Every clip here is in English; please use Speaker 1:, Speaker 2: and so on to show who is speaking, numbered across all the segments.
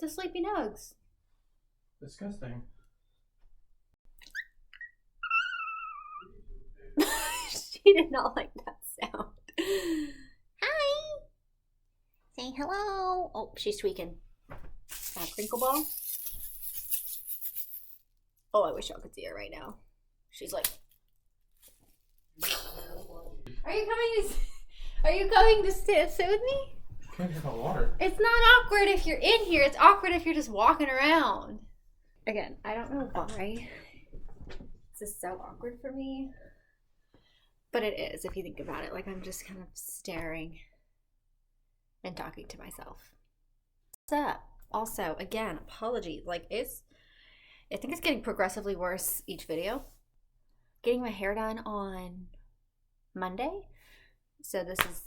Speaker 1: It's a sleepy nugs.
Speaker 2: Disgusting.
Speaker 1: She did not like that sound. Hi. Say hello. Oh, she's tweaking. Crinkle ball. Oh, I wish y'all could see her right now. She's like. Are you coming to sit with me?
Speaker 2: Can't have water.
Speaker 1: It's not awkward if you're in here. It's awkward if you're just walking around. Again, I don't know why this is so awkward for me. But it is, if you think about it. Like, I'm just kind of staring and talking to myself. What's up? Also, again, apology. Like, I think it's getting progressively worse each video. Getting my hair done on Monday. So this is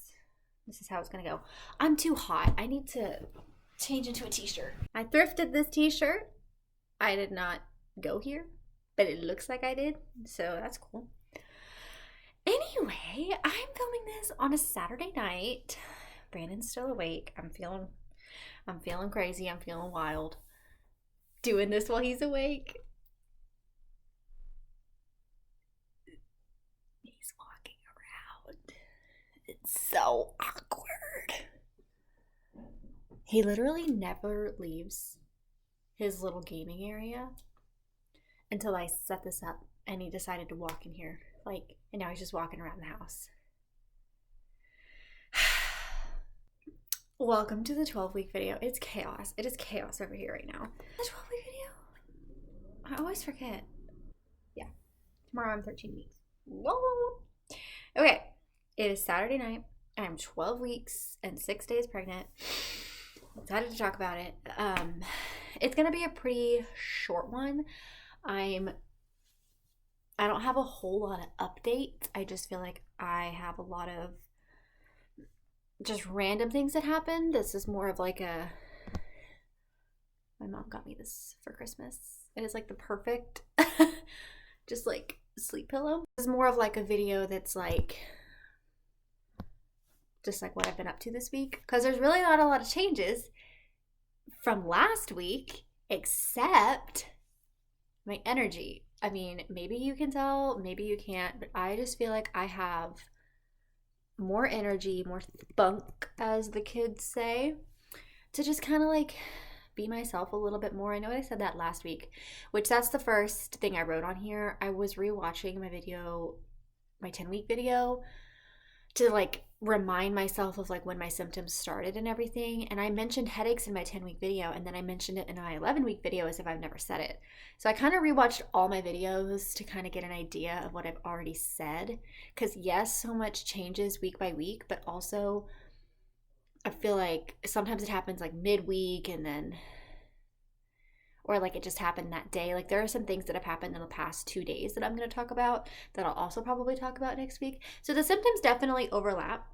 Speaker 1: how it's gonna go. I'm too hot. I need to change into a t-shirt. I thrifted this t-shirt. I did not go here, but it looks like I did. So that's cool. Anyway, I'm filming this on a Saturday night. Brandon's still awake. I'm feeling crazy. I'm feeling wild. Doing this while he's awake. He's walking around. It's so awkward. He literally never leaves his little gaming area until I set this up and he decided to walk in here. Like, and now he's just walking around the house. Welcome to the 12-week video. It's chaos. It is chaos over here right now. The 12-week video? I always forget. Yeah. Tomorrow I'm 13 weeks. Whoa. Okay. It is Saturday night. I'm 12 weeks and 6 days pregnant. I'm excited to talk about it. It's going to be a pretty short one. I don't have a whole lot of updates. I just feel like I have a lot of just random things that happened. This is more of like my mom got me this for Christmas. It is like the perfect just like sleep pillow. This is more of like a video that's like just like what I've been up to this week, because there's really not a lot of changes from last week except my energy. I mean, maybe you can tell, maybe you can't, but I just feel like I have more energy, more spunk, as the kids say, to just kind of like be myself a little bit more. I know I said that last week, which that's the first thing I wrote on here. I was rewatching my video, my 10-week video, to like remind myself of like when my symptoms started and everything. And I mentioned headaches in my 10-week video, and then I mentioned it in my 11-week video as if I've never said it. So I kind of rewatched all my videos to kind of get an idea of what I've already said. Because yes, so much changes week by week, but also I feel like sometimes it happens like midweek and then, or like it just happened that day. Like there are some things that have happened in the past 2 days that I'm going to talk about that I'll also probably talk about next week. So the symptoms definitely overlap,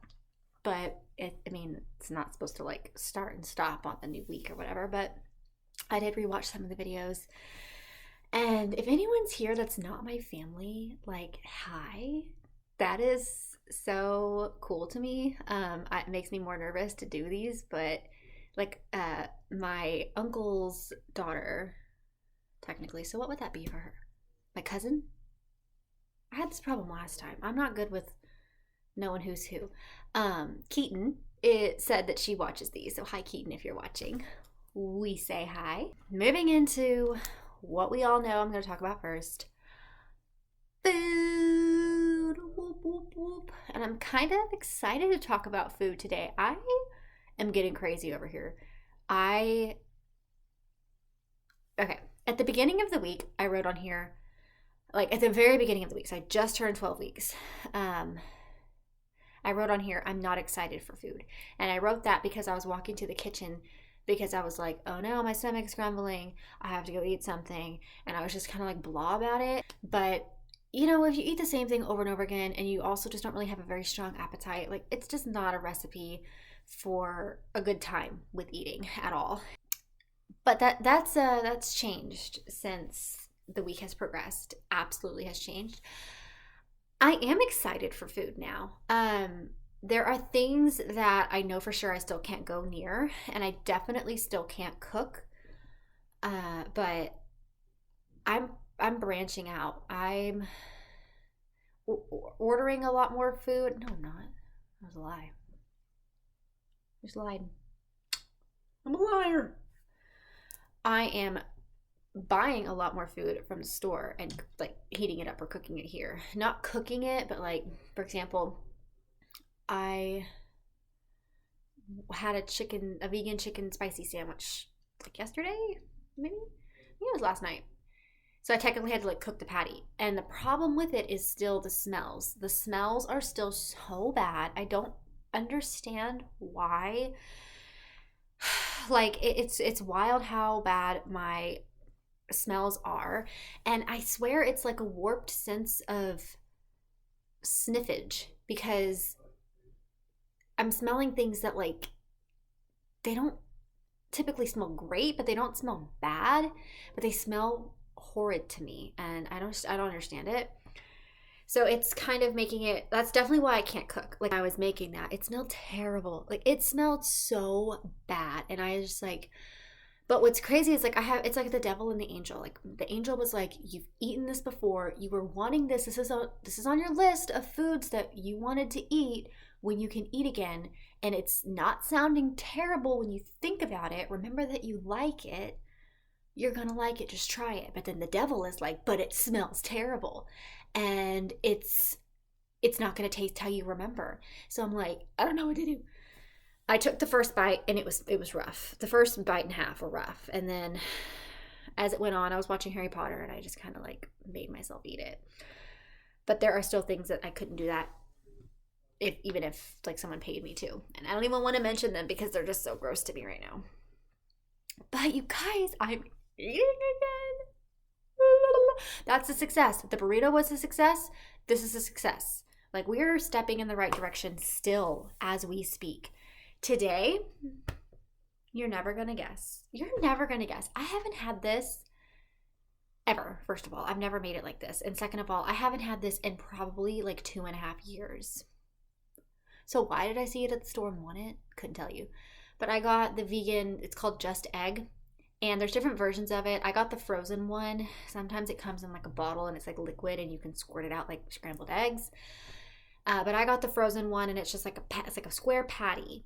Speaker 1: but it's not supposed to like start and stop on the new week or whatever. But I did rewatch some of the videos. And if anyone's here that's not my family, like, hi, that is so cool to me. It makes me more nervous to do these, but like my uncle's daughter, technically, so what would that be for her? My cousin? I had this problem last time. I'm not good with knowing who's who. Keaton, it said that she watches these, so hi Keaton if you're watching. We say hi. Moving into what we all know I'm going to talk about first. Food. Whoop, whoop, whoop. And I'm kind of excited to talk about food today. I am getting crazy over here. Okay. At the beginning of the week, I wrote on here, like at the very beginning of the week, so I just turned 12 weeks. I wrote on here, I'm not excited for food. And I wrote that because I was walking to the kitchen because I was like, oh no, my stomach's grumbling. I have to go eat something. And I was just kind of like blah about it. But you know, if you eat the same thing over and over again and you also just don't really have a very strong appetite, like it's just not a recipe for a good time with eating at all. But that's changed since the week has progressed. Absolutely has changed. I am excited for food now. There are things that I know for sure I still can't go near, and I definitely still can't cook. But I'm I'm branching out. I'm ordering a lot more food. No, I'm not. That was a lie. I just lied. I'm a liar. I am buying a lot more food from the store and like heating it up or cooking it here. Not cooking it, but like for example, I had a vegan chicken spicy sandwich like yesterday, maybe. I think it was last night. So I technically had to like cook the patty. And the problem with it is still the smells. The smells are still so bad. I don't understand why. Like it's wild how bad my smells are. And I swear it's like a warped sense of sniffage because I'm smelling things that like they don't typically smell great, but they don't smell bad, but they smell horrid to me and I don't understand it. So it's kind of making it that's definitely why I can't cook. Like I was making that. It smelled terrible. Like it smelled so bad and I just like but what's crazy is like it's like the devil and the angel. Like the angel was like, you've eaten this before, you were wanting this. This is on your list of foods that you wanted to eat when you can eat again. And it's not sounding terrible when you think about it. Remember that you like it. You're gonna like it, just try it. But then the devil is like, but it smells terrible. And it's not gonna taste how you remember. So I'm like, I don't know what to do. I took the first bite and it was rough. The first bite and a half were rough. And then as it went on, I was watching Harry Potter and I just kind of like made myself eat it. But there are still things that I couldn't do that even if like someone paid me to. And I don't even want to mention them because they're just so gross to me right now. But you guys, I'm eating again. That's a success. The burrito was a success. This is a success. Like we're stepping in the right direction still as we speak. Today, you're never going to guess. You're never going to guess. I haven't had this ever, first of all. I've never made it like this. And second of all, I haven't had this in probably like 2.5 years. So why did I see it at the store and want it? Couldn't tell you. But I got the vegan, it's called Just Egg. And there's different versions of it. I got the frozen one. Sometimes it comes in like a bottle and it's like liquid and you can squirt it out like scrambled eggs. But I got the frozen one and it's just like it's like a square patty.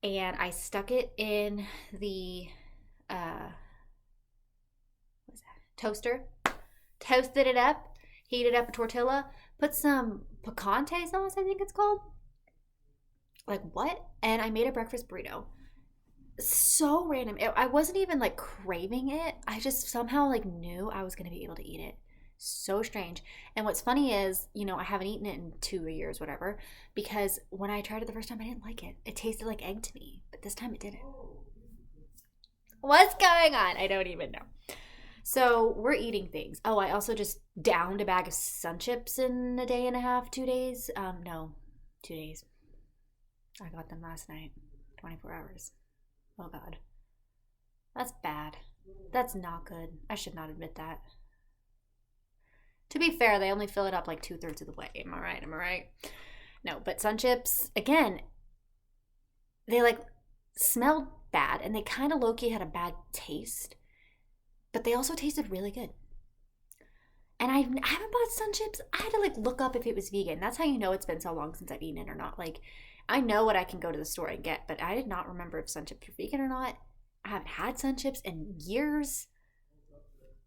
Speaker 1: And I stuck it in the what's that? Toaster, toasted it up, heated up a tortilla, put some picante sauce, I think it's called. Like what? And I made a breakfast burrito. So random. I wasn't even like craving it. I just somehow like knew I was going to be able to eat it. So strange. And what's funny is, I haven't eaten it in 2 years, whatever, because when I tried it the first time, I didn't like it. It tasted like egg to me, but this time it didn't. What's going on? I don't even know. So we're eating things. Oh, I also just downed a bag of Sun Chips in a day and a half, 2 days. No, 2 days. I got them last night, 24 hours. Oh God. That's bad. That's not good. I should not admit that. To be fair, they only fill it up like 2/3 of the way. Am I right? Am I right? No, but Sun Chips, again, they like smelled bad and they kind of low-key had a bad taste, but they also tasted really good. And I haven't bought Sun Chips. I had to like look up if it was vegan. That's how you know it's been so long since I've eaten it or not. Like, I know what I can go to the store and get, but I did not remember if Sun Chips were vegan or not. I haven't had Sun Chips in years.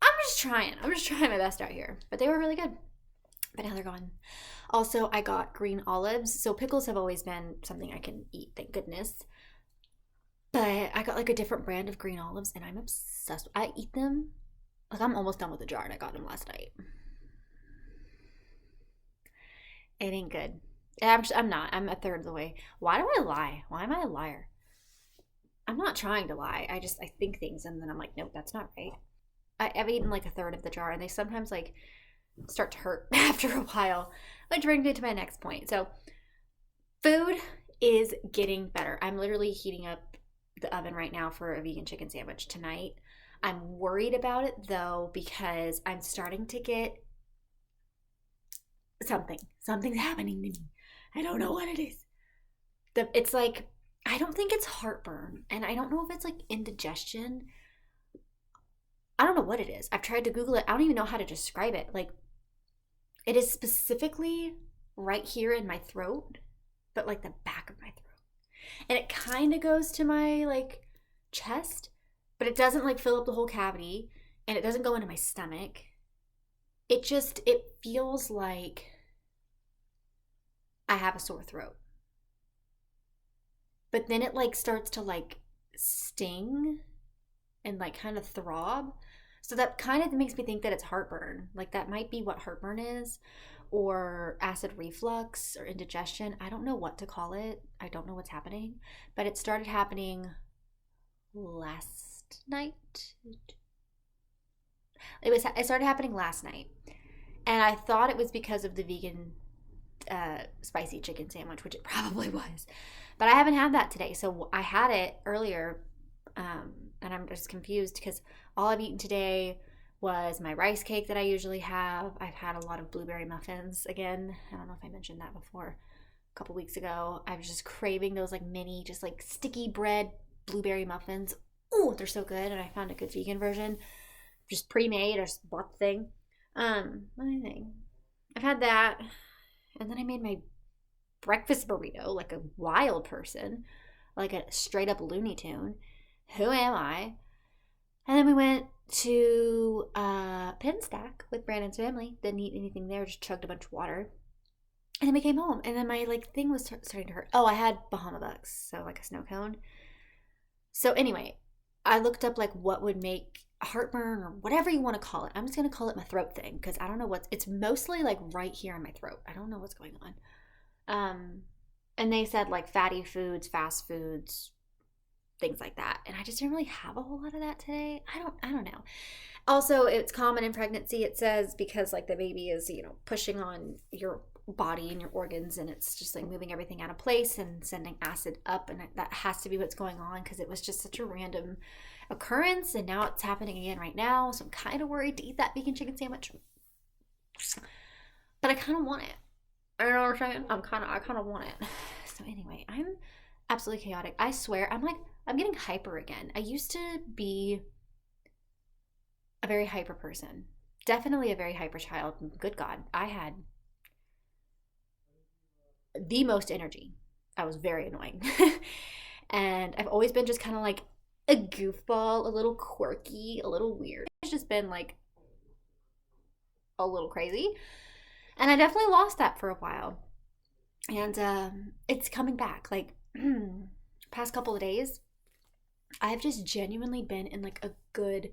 Speaker 1: I'm just trying my best out here. But they were really good. But now they're gone. Also, I got green olives. So pickles have always been something I can eat, thank goodness. But I got like a different brand of green olives and I'm obsessed. I eat them. Like I'm almost done with the jar and I got them last night. It ain't good. I'm not. I'm a third of the way. Why do I lie? Why am I a liar? I'm not trying to lie. I think things and then I'm like, nope, that's not right. I've eaten like a third of the jar and they sometimes like start to hurt after a while, which brings me to my next point. So food is getting better. I'm literally heating up the oven right now for a vegan chicken sandwich tonight. I'm worried about it though because I'm starting to get something's happening to me. I don't know what it is. It's like, I don't think it's heartburn and I don't know if it's like indigestion. I don't know what it is. I've tried to Google it. I don't even know how to describe it. Like, it is specifically right here in my throat, but like the back of my throat. And it kind of goes to my like chest, but it doesn't like fill up the whole cavity, and it doesn't go into my stomach. It feels like I have a sore throat. But then it like starts to like sting and like kind of throb. So that kind of makes me think that it's heartburn. Like that might be what heartburn is, or acid reflux or indigestion. I don't know what to call it. I don't know what's happening, but it started happening last night. It started happening last night. And I thought it was because of the vegan spicy chicken sandwich, which it probably was. But I haven't had that today. So I had it earlier, and I'm just confused because all I've eaten today was my rice cake that I usually have. I've had a lot of blueberry muffins again. I don't know if I mentioned that before. A couple weeks ago, I was just craving those like mini, just like sticky bread blueberry muffins. Oh, they're so good. And I found a good vegan version, just pre-made. I just bought the thing. What do I think? I've had that, and then I made my breakfast burrito like a wild person, like a straight up Looney Tune. Who am I? And then we went to Pinstack with Brandon's family. Didn't eat anything there, just chugged a bunch of water. And then we came home, and then my like thing was starting to hurt. Oh, I had Bahama Bucks, so like a snow cone. So anyway, I looked up like what would make heartburn or whatever you want to call it. I'm just gonna call it my throat thing because I don't know it's mostly like right here in my throat. I don't know what's going on. And they said like fatty foods, fast foods, things like that. And I just didn't really have a whole lot of that today. I don't know. Also, it's common in pregnancy, it says, because like the baby is, pushing on your body and your organs, and it's just like moving everything out of place and sending acid up, and that has to be what's going on because it was just such a random occurrence, and now it's happening again right now. So I'm kind of worried to eat that vegan chicken sandwich, but I kind of want it. I don't know what I'm saying. I kind of want it. So anyway, I'm absolutely chaotic. I swear, I'm getting hyper again. I used to be a very hyper person. Definitely a very hyper child. Good God. I had the most energy. I was very annoying. And I've always been just kind of like a goofball, a little quirky, a little weird. It's just been like a little crazy. And I definitely lost that for a while. And it's coming back. Like, past couple of days, I've just genuinely been in like a good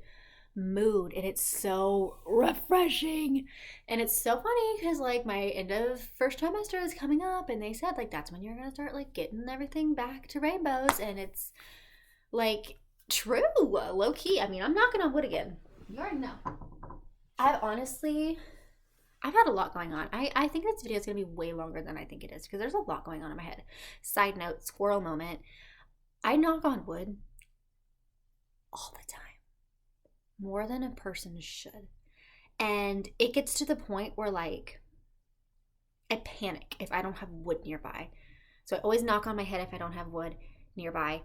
Speaker 1: mood, and it's so refreshing. And it's so funny because like my end of first trimester is coming up, and they said like that's when you're gonna start like getting everything back to rainbows, and it's like true, low key. I mean, I'm knocking on wood again. You already know. I've had a lot going on. I think this video is going to be way longer than I think it is because there's a lot going on in my head. Side note, squirrel moment. I knock on wood all the time. More than a person should. And it gets to the point where like I panic if I don't have wood nearby. So I always knock on my head if I don't have wood nearby.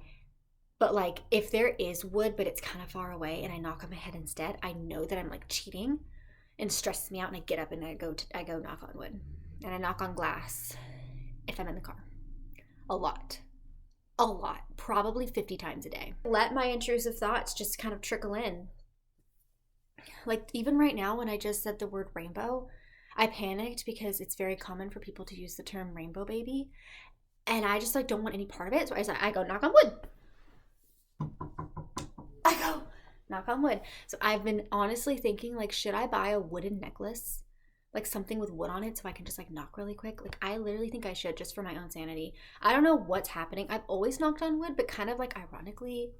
Speaker 1: But like if there is wood but it's kind of far away and I knock on my head instead, I know that I'm like cheating. And stresses me out, and I get up and I go knock on wood, and I knock on glass if I'm in the car. A lot, probably 50 times a day. Let my intrusive thoughts just kind of trickle in. Like even right now when I just said the word rainbow, I panicked because it's very common for people to use the term rainbow baby, and I just like don't want any part of it. So I go knock on wood. I go knock on wood. So I've been honestly thinking like, should I buy a wooden necklace? Like something with wood on it so I can just like knock really quick. Like I literally think I should just for my own sanity. I don't know what's happening. I've always knocked on wood, but kind of like ironically.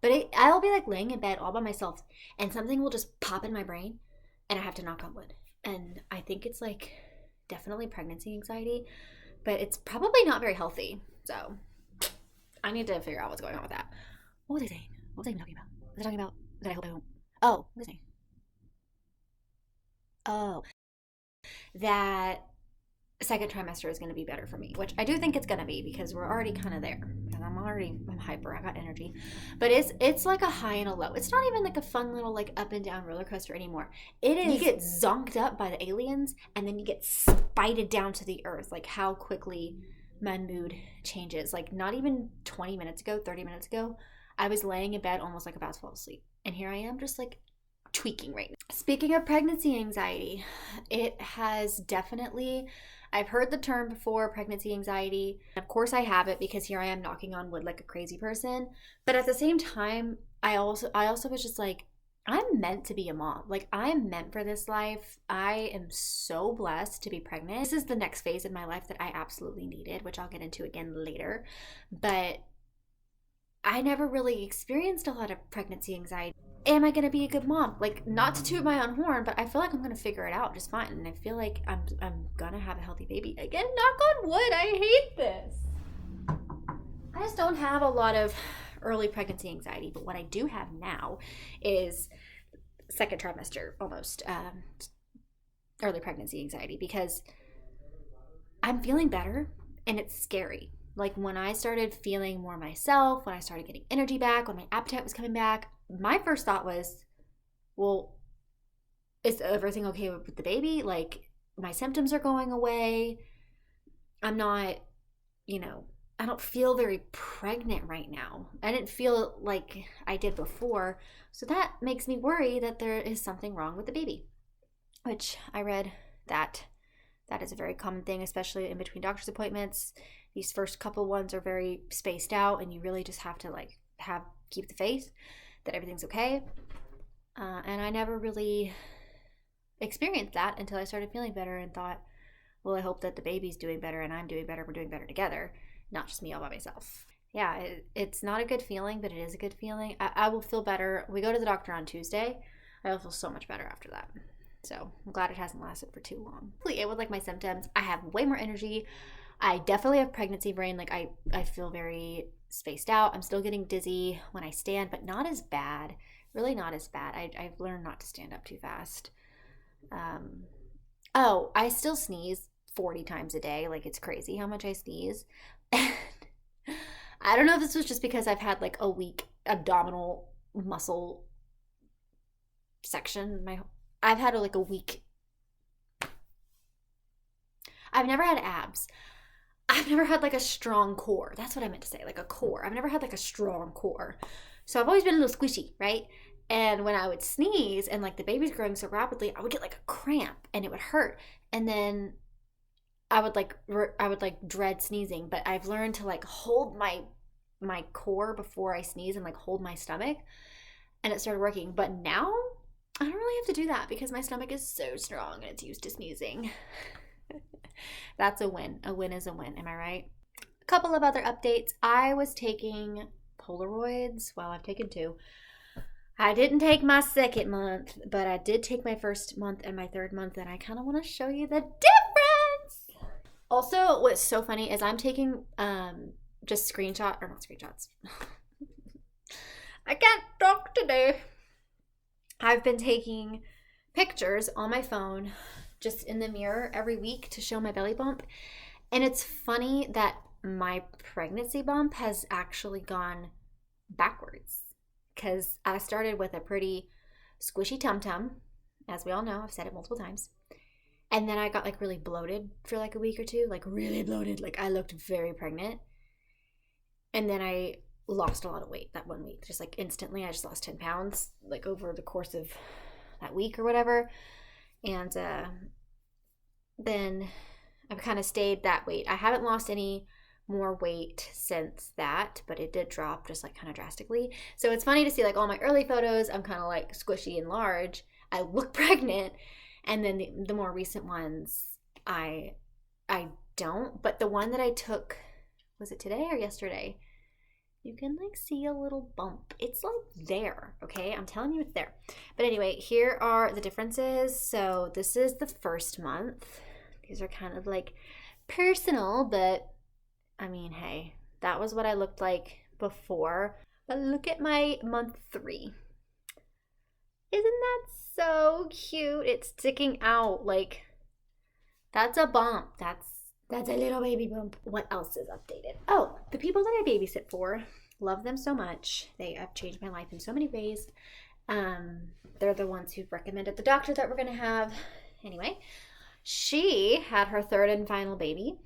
Speaker 1: But I'll be like laying in bed all by myself and something will just pop in my brain and I have to knock on wood. And I think it's like definitely pregnancy anxiety, but it's probably not very healthy. So I need to figure out what's going on with that. What was I saying? What was I even talking about? Was I talking about that I hope I won't? Oh, what was I? Oh, that second trimester is going to be better for me, which I do think it's going to be because we're already kind of there. And I'm hyper. I got energy, but it's like a high and a low. It's not even like a fun little like up and down roller coaster anymore. It is. You get zonked up by the aliens, and then you get spited down to the earth. Like how quickly my mood changes. Like not even 20 minutes ago, 30 minutes ago, I was laying in bed almost like about to fall asleep, and here I am just like tweaking right now. Speaking of pregnancy anxiety, it has definitely, I've heard the term before, pregnancy anxiety. Of course I have it because here I am knocking on wood like a crazy person. But at the same time, I also was just like, I'm meant to be a mom. Like I'm meant for this life. I am so blessed to be pregnant. This is the next phase in my life that I absolutely needed, which I'll get into again later. But I never really experienced a lot of pregnancy anxiety. Am I going to be a good mom? Like, not to toot my own horn, but I feel like I'm going to figure it out just fine. And I feel like I'm going to have a healthy baby. Again, knock on wood, I hate this. I just don't have a lot of early pregnancy anxiety. But what I do have now is second trimester, almost, early pregnancy anxiety. Because I'm feeling better and it's scary. Like when I started feeling more myself, when I started getting energy back, when my appetite was coming back, my first thought was, well, is everything okay with the baby? Like my symptoms are going away. I'm not, I don't feel very pregnant right now. I didn't feel like I did before. So that makes me worry that there is something wrong with the baby, which I read that is a very common thing, especially in between doctor's appointments. These first couple ones are very spaced out, and you really just have to keep the faith that everything's okay. And I never really experienced that until I started feeling better and thought, well, I hope that the baby's doing better and I'm doing better. We're doing better together, not just me all by myself. Yeah, it's not a good feeling, but it is a good feeling. I will feel better. We go to the doctor on Tuesday. I will feel so much better after that. So I'm glad it hasn't lasted for too long. It with my symptoms. I have way more energy. I definitely have pregnancy brain. Like I feel very spaced out. I'm still getting dizzy when I stand, but not as bad. Really not as bad. I've learned not to stand up too fast. I still sneeze 40 times a day. Like it's crazy how much I sneeze. And I don't know if this was just because I've had like a weak abdominal muscle section. I've had a week. I've never had abs. I've never had like a strong core. That's what I meant to say, like a core. I've never had like a strong core. So I've always been a little squishy, right? And when I would sneeze and like the baby's growing so rapidly, I would get like a cramp and it would hurt. And then I would dread sneezing, but I've learned to like hold my core before I sneeze and like hold my stomach, and it started working. But now I don't really have to do that because my stomach is so strong and it's used to sneezing. That's a win. A win is a win. Am I right? A couple of other updates. I was taking Polaroids. Well, I've taken 2. I didn't take my second month, but I did take my first month and my third month, and I kind of want to show you the difference. Also, what's so funny is I'm taking just not screenshots. I can't talk today. I've been taking pictures on my phone just in the mirror every week to show my belly bump. And it's funny that my pregnancy bump has actually gone backwards because I started with a pretty squishy tum-tum, as we all know. I've said it multiple times. And then I got like really bloated for like a week or two, like really bloated. Like I looked very pregnant. And then I lost a lot of weight that one week. Just like instantly, I just lost 10 pounds like over the course of that week or whatever. And then I've kind of stayed that weight. I haven't lost any more weight since that, but it did drop just like kind of drastically. So it's funny to see like all my early photos, I'm kind of like squishy and large. I look pregnant. And then the more recent ones, I don't. But the one that I took, was it today or yesterday? You can like see a little bump. It's like there, okay? I'm telling you it's there. But anyway, here are the differences. So this is the first month. These are kind of like personal, but I mean, hey, that was what I looked like before. But look at my month 3. Isn't that so cute? It's sticking out like That's a bump. That's a little baby bump. What else is updated? Oh, the people that I babysit for, love them so much. They have changed my life in so many ways. They're the ones who recommended the doctor that we're gonna have. Anyway, she had her third and final baby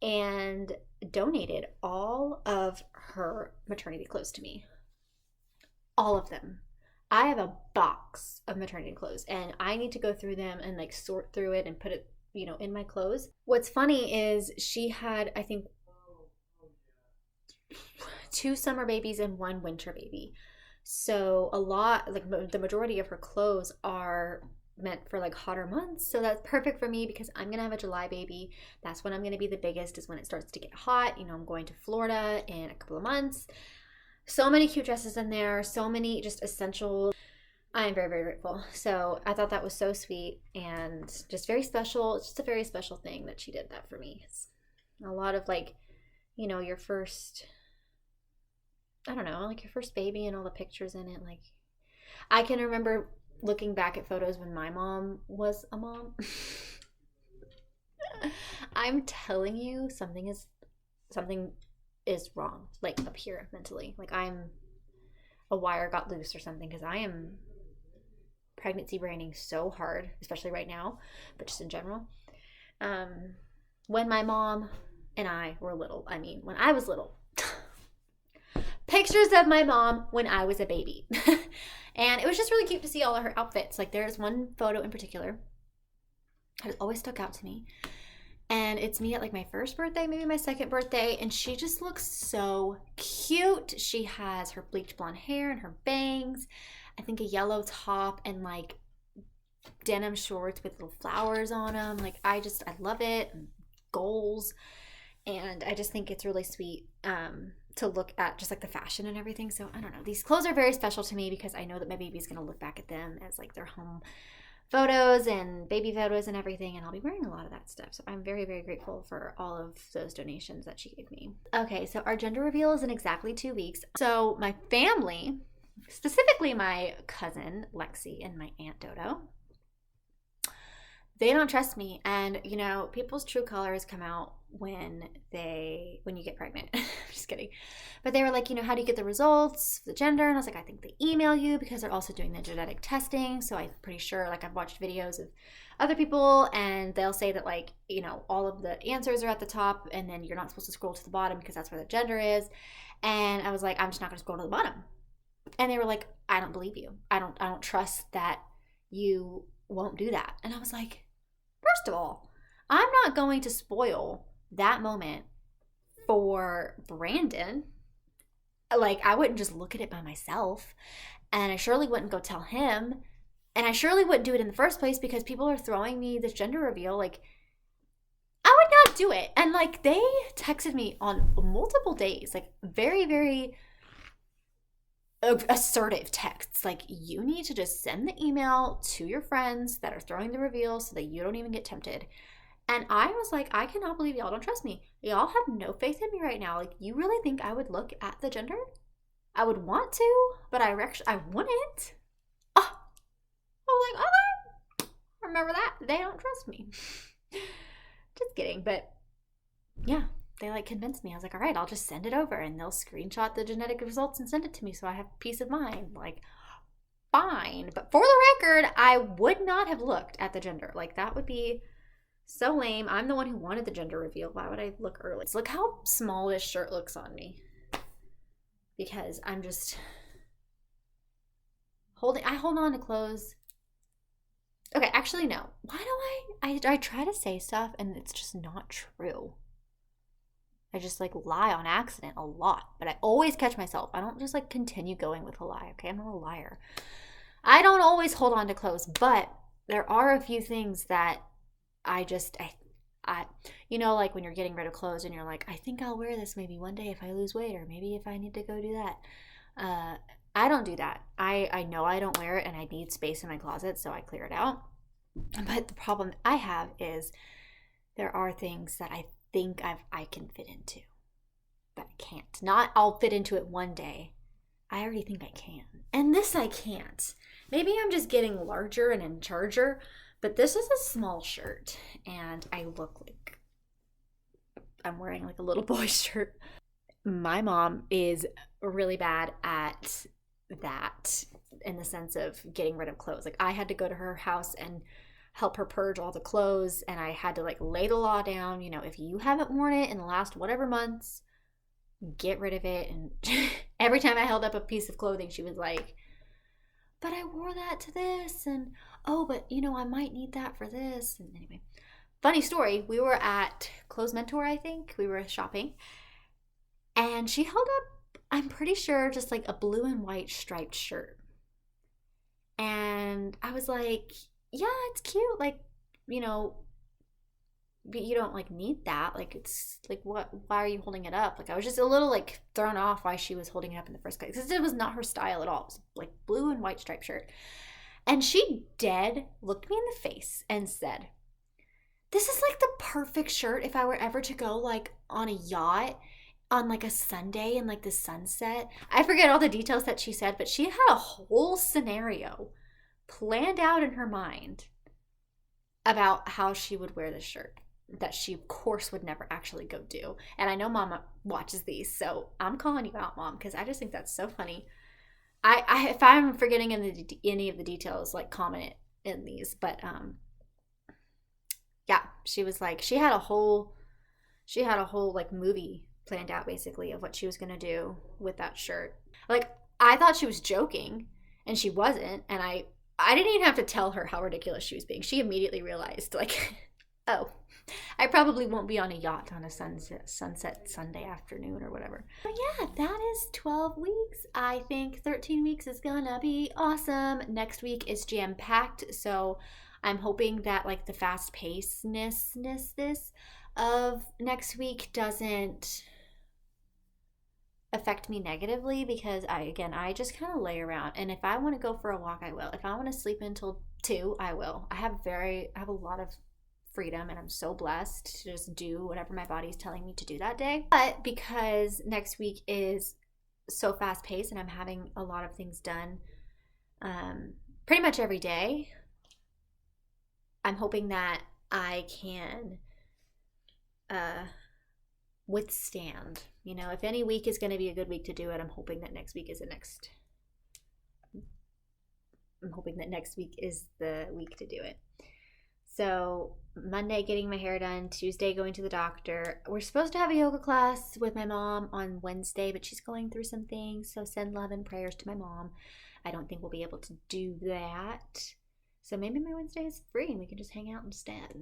Speaker 1: and donated all of her maternity clothes to me. All of them. I have a box of maternity clothes and I need to go through them and like sort through it and put it, in my clothes. What's funny is she had, I think, 2 summer babies and 1 winter baby. So a lot, like the majority of her clothes are meant for like hotter months. So that's perfect for me because I'm gonna have a July baby. That's when I'm gonna be the biggest, is when it starts to get hot. I'm going to Florida in a couple of months. So many cute dresses in there, so many just essentials. I'm very, very grateful. So I thought that was so sweet and just very special. It's just a very special thing that she did that for me. It's a lot of like, your first, I don't know, like your first baby and all the pictures in it. Like, I can remember looking back at photos when my mom was a mom. I'm telling you, something is wrong, like up here mentally. Like a wire got loose or something, because I am pregnancy braining so hard, especially right now, but just in general. When my mom and I were little, when I was little, pictures of my mom when I was a baby. And it was just really cute to see all of her outfits. Like, there's one photo in particular that has always stuck out to me. And it's me at like my first birthday, maybe my second birthday. And she just looks so cute. She has her bleached blonde hair and her bangs. I think a yellow top and like denim shorts with little flowers on them. Like, I love it. And goals. And I just think it's really sweet to look at just like the fashion and everything. So I don't know. These clothes are very special to me because I know that my baby's going to look back at them as like their home photos and baby photos and everything, and I'll be wearing a lot of that stuff. So I'm very, very grateful for all of those donations that she gave me. Okay, so our gender reveal is in exactly 2 weeks. So my family, specifically my cousin Lexi and my aunt Dodo, they don't trust me. And people's true colors come out when you get pregnant. I'm just kidding. But they were like, how do you get the results, the gender? And I was like, I think they email you, because they're also doing the genetic testing. So I'm pretty sure, like, I've watched videos of other people and they'll say that, like, all of the answers are at the top and then you're not supposed to scroll to the bottom because that's where the gender is. And I was like, I'm just not going to scroll to the bottom. And they were like, I don't believe you. I don't trust that you won't do that. And I was like, first of all, I'm not going to spoil that moment for Brandon. Like, I wouldn't just look at it by myself, and I surely wouldn't go tell him, and I surely wouldn't do it in the first place because people are throwing me this gender reveal. Like, I would not do it. And like, they texted me on multiple days, like very, very assertive texts, like, you need to just send the email to your friends that are throwing the reveal so that you don't even get tempted. And I was like, I cannot believe y'all don't trust me. Y'all have no faith in me right now. Like, you really think I would look at the gender? I would want to, but I wouldn't. Oh, I was like, okay, remember that. They don't trust me. Just kidding. But yeah, they like convinced me. I was like, all right, I'll just send it over and they'll screenshot the genetic results and send it to me so I have peace of mind. Like, fine. But for the record, I would not have looked at the gender. Like, that would be so lame. I'm the one who wanted the gender reveal. Why would I look early? So look how small this shirt looks on me. Because I'm just I hold on to clothes. Okay, actually, no. Why do I try to say stuff and it's just not true. I just like lie on accident a lot, but I always catch myself. I don't just like continue going with a lie, okay? I'm not a liar. I don't always hold on to clothes, but there are a few things that I like when you're getting rid of clothes and you're like, I think I'll wear this maybe one day if I lose weight, or maybe if I need to go do that. I don't do that. I know I don't wear it and I need space in my closet, so I clear it out. But the problem I have is there are things that I think I can fit into, but I can't. Not I'll fit into it one day. I already think I can. And this I can't. Maybe I'm just getting larger and in charger, But this is a small shirt, and I look like I'm wearing like a little boy shirt. My mom is really bad at that in the sense of getting rid of clothes. Like I had to go to her house and help her purge all the clothes, and I had to like lay the law down, if you haven't worn it in the last whatever months, get rid of it. And every time I held up a piece of clothing, she was like, but I wore that to this, and oh, but I might need that for this. And anyway, funny story, we were at Clothes Mentor, I think. We were shopping, and she held up, I'm pretty sure, just like a blue and white striped shirt. And I was like, yeah, it's cute. Like, but you don't like need that. Like, it's like, what, why are you holding it up? Like, I was just a little like thrown off why she was holding it up in the first place, because it was not her style at all. It was like blue and white striped shirt. And she dead looked me in the face and said, this is like the perfect shirt if I were ever to go like on a yacht on like a Sunday in like the sunset. I forget all the details that she said, but she had a whole scenario planned out in her mind about how she would wear this shirt that she of course would never actually go do. And I know Mama watches these, so I'm calling you out, Mom, because I just think that's so funny. I if I'm forgetting any of the details, like comment it in these, but yeah, she was like, she had a whole like movie planned out basically of what she was gonna do with that shirt. Like I thought she was joking, and she wasn't, and I didn't even have to tell her how ridiculous she was being. She immediately realized, like, oh, I probably won't be on a yacht on a sunset Sunday afternoon or whatever. But yeah, that is 12 weeks. I think 13 weeks is gonna be awesome. Next week is jam-packed, so I'm hoping that like the fast pacedness of next week doesn't affect me negatively, because I just kind of lay around, and if I want to go for a walk, I will. If I want to sleep until 2, I will. I have a lot of freedom, and I'm so blessed to just do whatever my body's telling me to do that day. But because next week is so fast paced and I'm having a lot of things done pretty much every day, I'm hoping that I can withstand. If any week is going to be a good week to do it, I'm hoping that next week is the week to do it. So Monday, getting my hair done. Tuesday, going to the doctor. We're supposed to have a yoga class with my mom on Wednesday, but she's going through some things, so send love and prayers to my mom. I don't think we'll be able to do that. So maybe my Wednesday is free and we can just hang out instead.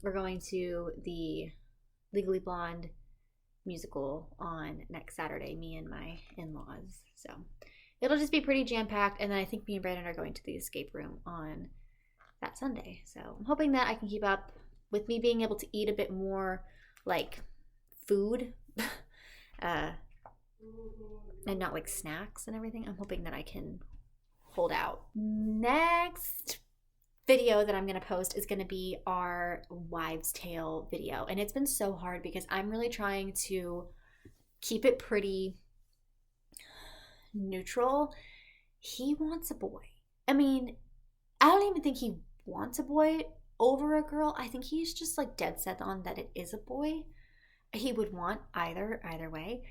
Speaker 1: We're going to the Legally Blonde musical on next Saturday, me and my in-laws. So it'll just be pretty jam-packed. And then I think me and Brandon are going to the escape room on that Sunday. So I'm hoping that I can keep up with me being able to eat a bit more like food and not like snacks and everything. I'm hoping that I can hold out. Next video that I'm going to post is going to be our wives' tale video, and it's been so hard because I'm really trying to keep it pretty neutral. He wants a boy. I mean, I don't even think he wants a boy over a girl. I think he's just like dead set on that it is a boy. He would want either way,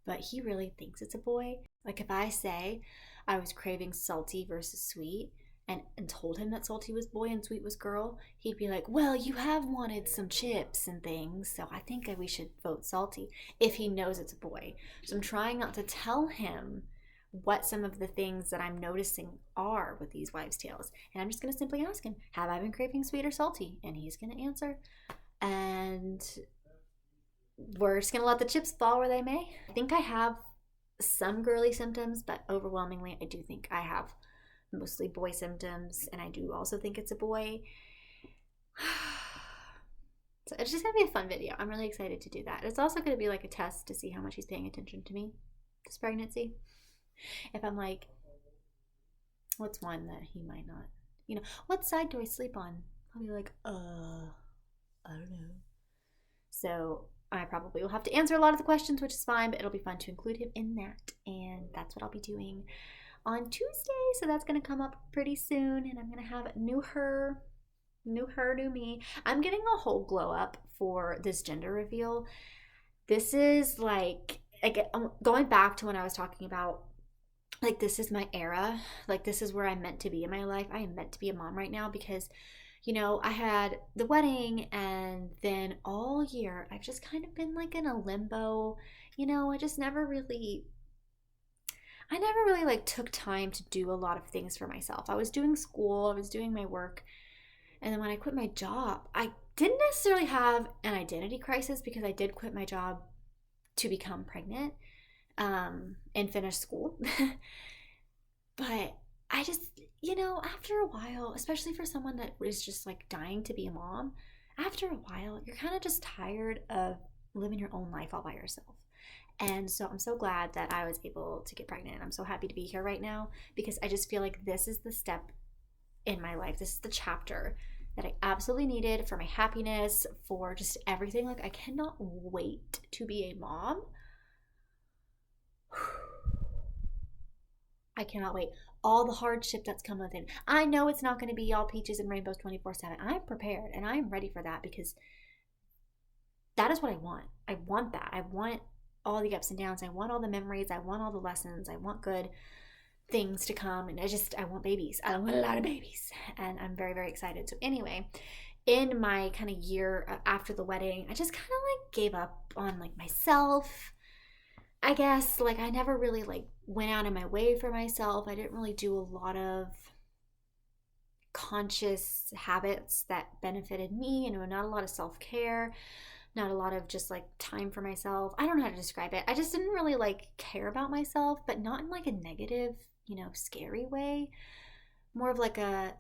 Speaker 1: but he really thinks it's a boy. Like if I say I was craving salty versus sweet, and told him that salty was boy and sweet was girl, he'd be like, well, you have wanted some chips and things, so I think we should vote salty, if he knows it's a boy. So I'm trying not to tell him what some of the things that I'm noticing are with these wives' tales. And I'm just going to simply ask him, have I been craving sweet or salty? And he's going to answer. And we're just going to let the chips fall where they may. I think I have some girly symptoms, but overwhelmingly I do think I have mostly boy symptoms, and I do also think it's a boy. So it's just gonna be a fun video. I'm really excited to do that. It's also gonna be like a test to see how much he's paying attention to me this pregnancy. If I'm like, what's one that he might not, what side do I sleep on? I'll be like, I don't know. So I probably will have to answer a lot of the questions, which is fine, but it'll be fun to include him in that, and that's what I'll be doing on Tuesday. So that's going to come up pretty soon, and I'm going to have new her New her, new me. I'm getting a whole glow up for this gender reveal. This is like, going back to when I was talking about, like, this is my era. Like, this is where I'm meant to be in my life. I am meant to be a mom right now because, I had the wedding, and then all year I've just kind of been like in a limbo. I just I never really like took time to do a lot of things for myself. I was doing school, I was doing my work, and then when I quit my job, I didn't necessarily have an identity crisis because I did quit my job to become pregnant and finish school. But I just, after a while, especially for someone that is just like dying to be a mom, after a while, you're kind of just tired of living your own life all by yourself. And so I'm so glad that I was able to get pregnant. I'm so happy to be here right now because I just feel like this is the step in my life. This is the chapter that I absolutely needed for my happiness, for just everything. Like, I cannot wait to be a mom. I cannot wait. All the hardship that's come with it. I know it's not going to be all peaches and rainbows 24/7. I'm prepared and I'm ready for that because that is what I want. I want that. I want all the ups and downs. I want all the memories. I want all the lessons. I want good things to come. And I want babies. I want a lot of babies. And I'm very, very excited. So, anyway, in my kind of year after the wedding, I just kind of like gave up on like myself. I guess like I never really like went out of my way for myself. I didn't really do a lot of conscious habits that benefited me, not a lot of self-care, not a lot of just like time for myself. I don't know how to describe it. I just didn't really like care about myself, but not in like a negative, scary way. More of like I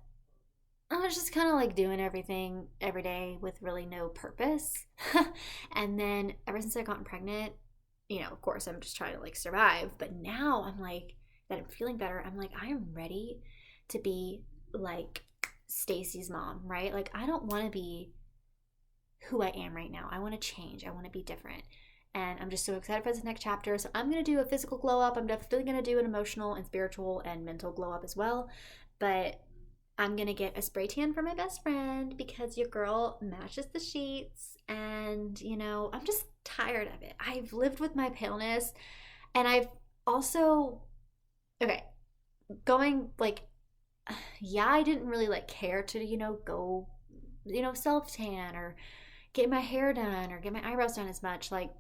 Speaker 1: was just kind of like doing everything every day with really no purpose. And then ever since I got pregnant, of course, I'm just trying to like survive. But now I'm like, that I'm feeling better. I'm like, I am ready to be like Stacy's mom, right? Like, I don't want to be who I am right now. I want to change. I want to be different. And I'm just so excited for this next chapter. So I'm going to do a physical glow up. I'm definitely going to do an emotional and spiritual and mental glow up as well. But I'm going to get a spray tan for my best friend because your girl matches the sheets. And, I'm just tired of it. I've lived with my paleness. And I've also, okay, going like, yeah, I didn't really like care to, go, self tan or get my hair done or get my eyebrows done as much. Like,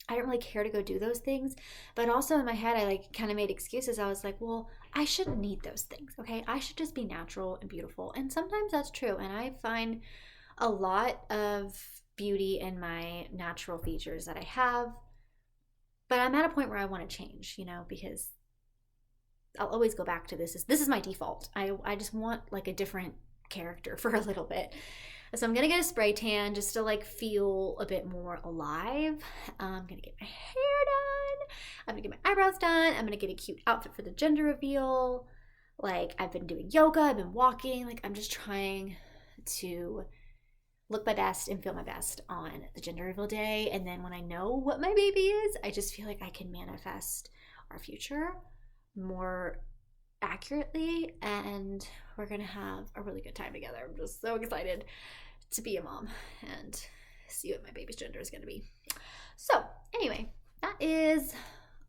Speaker 1: I didn't really care to go do those things. But also in my head, I like kind of made excuses. I was like, well, I shouldn't need those things. Okay. I should just be natural and beautiful. And sometimes that's true. And I find a lot of beauty in my natural features that I have. But I'm at a point where I want to change, because I'll always go back to this is my default. I just want like a different character for a little bit. So I'm gonna get a spray tan just to like feel a bit more alive. I'm gonna get my hair done. I'm gonna get my eyebrows done. I'm gonna get a cute outfit for the gender reveal. Like, I've been doing yoga, I've been walking. Like, I'm just trying to look my best and feel my best on the gender reveal day. And then when I know what my baby is, I just feel like I can manifest our future more accurately, and we're gonna have a really good time together. I'm just so excited to be a mom and see what my baby's gender is gonna be. So anyway, that is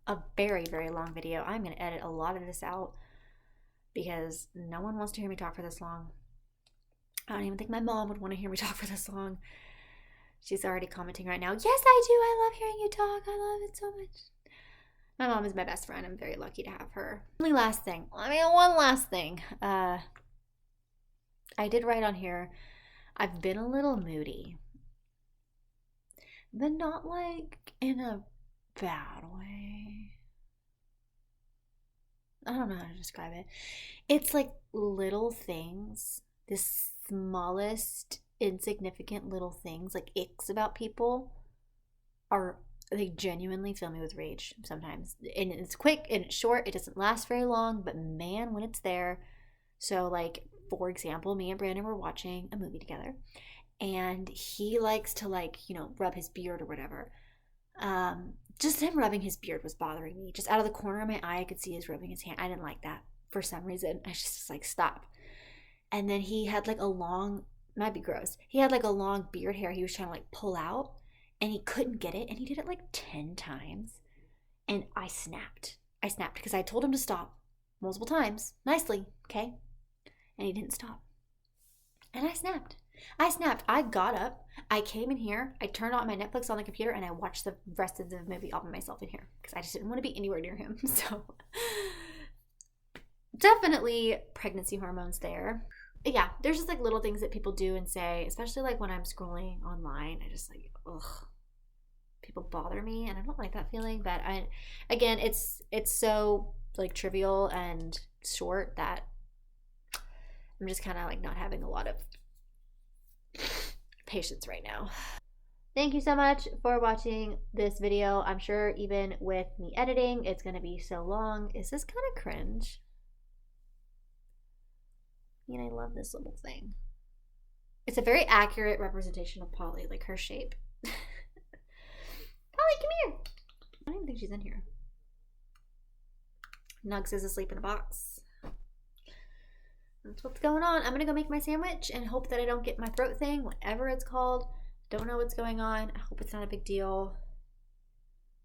Speaker 1: a very, very long video. I'm gonna edit a lot of this out because no one wants to hear me talk for this long. I don't even think my mom would want to hear me talk for this long. She's already commenting right now, yes, I do, I love hearing you talk, I love it so much. My mom is my best friend. I'm very lucky to have her. One last thing. I did write on here, I've been a little moody. But not like in a bad way. I don't know how to describe it. It's like little things, the smallest, insignificant little things, like icks about people, are they genuinely fill me with rage sometimes. And it's quick and it's short. It doesn't last very long, but man, when it's there. So, like, for example, me and Brandon were watching a movie together, and he likes to, like, rub his beard or whatever. Just him rubbing his beard was bothering me. Just out of the corner of my eye, I could see his rubbing his hand. I didn't like that for some reason. I just was like, stop. And then he had like a long, might be gross. He had like a long beard hair he was trying to like pull out, and he couldn't get it. And he did it like 10 times. And I snapped. I snapped because I told him to stop multiple times, nicely, okay? And he didn't stop. And I snapped. I got up. I came in here. I turned on my Netflix on the computer, and I watched the rest of the movie all by myself in here because I just didn't want to be anywhere near him. So definitely pregnancy hormones there. Yeah, there's just like little things that people do and say, especially like when I'm scrolling online. I just like, ugh, people bother me, and I don't like that feeling. But again, it's so like trivial and short that I'm just kind of like not having a lot of patience right now. Thank you so much for watching this video. I'm sure even with me editing, it's going to be so long. Is this kind of cringe? I mean, I love this little thing. It's a very accurate representation of Polly, like her shape. Polly, come here. I don't even think she's in here. Nugs is asleep in a box. That's what's going on. I'm gonna go make my sandwich and hope that I don't get my throat thing, whatever it's called. Don't know what's going on. I hope it's not a big deal,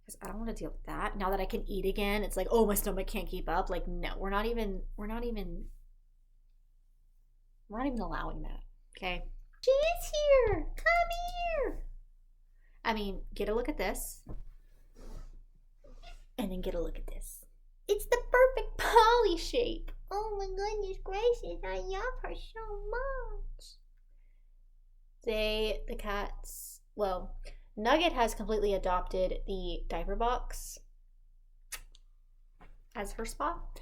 Speaker 1: because I don't want to deal with that. Now that I can eat again, it's like, oh, my stomach can't keep up. Like, no, we're not even allowing that. Okay. She's here. Come here. I mean, get a look at this. And then get a look at this. It's the perfect Polly shape. Oh my goodness gracious, I love her so much. The cats, well, Nugget has completely adopted the diaper box as her spot,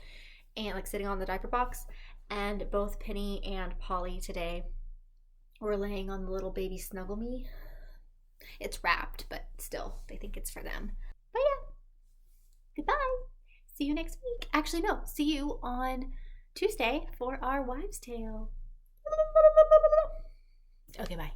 Speaker 1: and like sitting on the diaper box. And both Penny and Polly today were laying on the little baby Snuggle Me. It's wrapped, but still, they think it's for them. But yeah, goodbye. See you next week. Actually, no, see you on Tuesday for our Wives' Tale. Okay, bye.